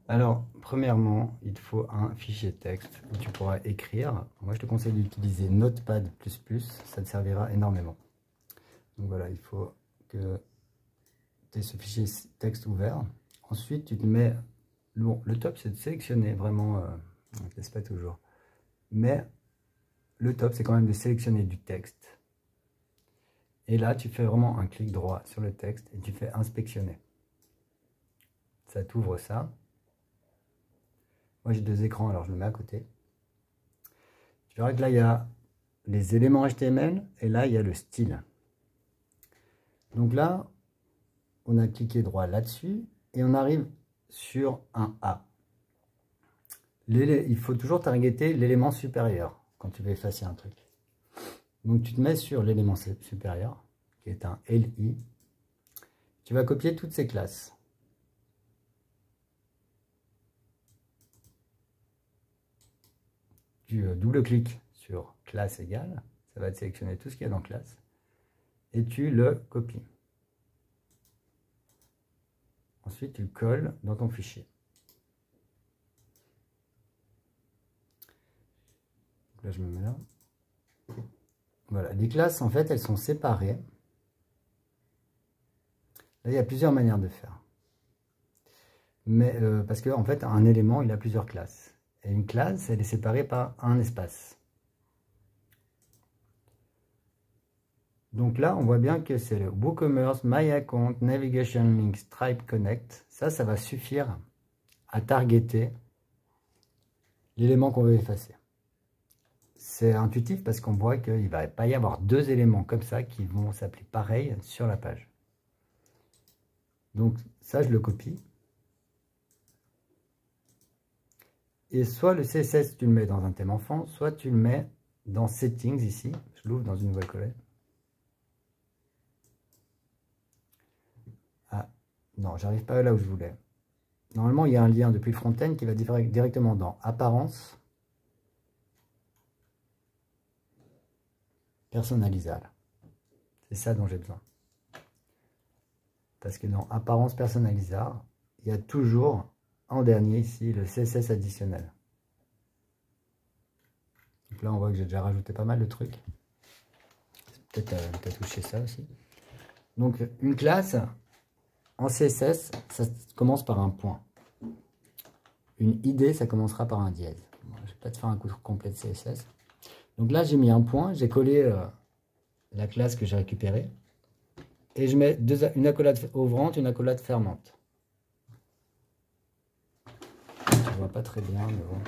Alors, premièrement, il te faut un fichier texte où tu pourras écrire. Moi, je te conseille d'utiliser Notepad++, ça te servira énormément. Donc voilà, il faut que tu aies ce fichier texte ouvert. Ensuite, tu te mets... Bon, le top, c'est de sélectionner vraiment... on ne laisse pas toujours. Mais le top, c'est quand même de sélectionner du texte. Et là, tu fais vraiment un clic droit sur le texte et tu fais inspectionner. Ça t'ouvre ça. Moi, j'ai deux écrans, alors je le mets à côté. Tu verras que là, il y a les éléments HTML et là, il y a le style. Donc là, on a cliqué droit là-dessus et on arrive sur un A. Il faut toujours targeter l'élément supérieur quand tu veux effacer un truc. Donc tu te mets sur l'élément supérieur, qui est un LI. Tu vas copier toutes ces classes. Tu double-cliques sur classe égale, ça va te sélectionner tout ce qu'il y a dans classe, et tu le copies. Ensuite, tu le colles dans ton fichier. Donc là, je me mets là. Voilà, les classes, en fait, elles sont séparées. Là, il y a plusieurs manières de faire. Mais parce qu'en fait, un élément, il a plusieurs classes. Et une classe, elle est séparée par un espace. Donc là, on voit bien que c'est le WooCommerce, My Account, Navigation Link, Stripe Connect. Ça va suffire à targeter l'élément qu'on veut effacer. C'est intuitif parce qu'on voit qu'il ne va pas y avoir deux éléments comme ça qui vont s'appeler pareil sur la page. Donc ça, je le copie. Et soit le CSS, tu le mets dans un thème enfant, soit tu le mets dans Settings ici. Je l'ouvre dans une nouvelle colonne. Ah, non, j'arrive pas là où je voulais. Normalement, il y a un lien depuis le front-end qui va directement dans Apparence, Personnalisable. C'est ça dont j'ai besoin. Parce que dans Apparence personnalisable, il y a toujours en dernier ici le CSS additionnel. Donc là, on voit que j'ai déjà rajouté pas mal de trucs. Peut-être tu as touché ça aussi. Donc une classe en CSS, ça commence par un point. Une ID, ça commencera par un dièse. Bon, je vais pas te faire un cours complet de CSS. Donc là, j'ai mis un point, j'ai collé la classe que j'ai récupérée. Et je mets une accolade ouvrante, une accolade fermante. Je ne vois pas très bien, mais bon.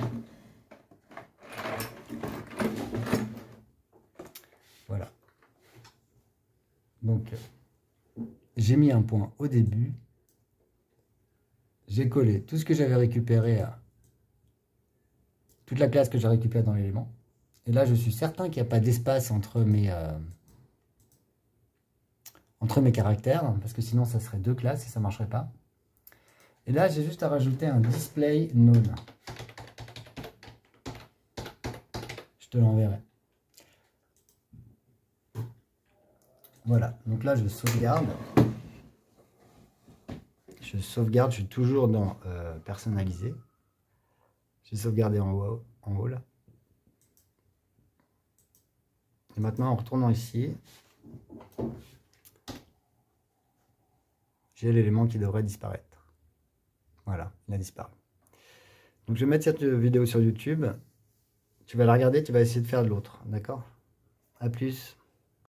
Voilà. Donc, j'ai mis un point au début. J'ai collé tout ce que j'avais récupéré, toute la classe que j'ai récupérée dans l'élément. Et là, je suis certain qu'il n'y a pas d'espace entre mes caractères, parce que sinon, ça serait deux classes et ça ne marcherait pas. Et là, j'ai juste à rajouter un display none. Je te l'enverrai. Voilà, donc là, je sauvegarde. Je sauvegarde, je suis toujours dans personnaliser. J'ai sauvegardé en haut là. Et maintenant, en retournant ici, j'ai l'élément qui devrait disparaître. Voilà, il a disparu. Donc je vais mettre cette vidéo sur YouTube. Tu vas la regarder, tu vas essayer de faire de l'autre. D'accord? À plus.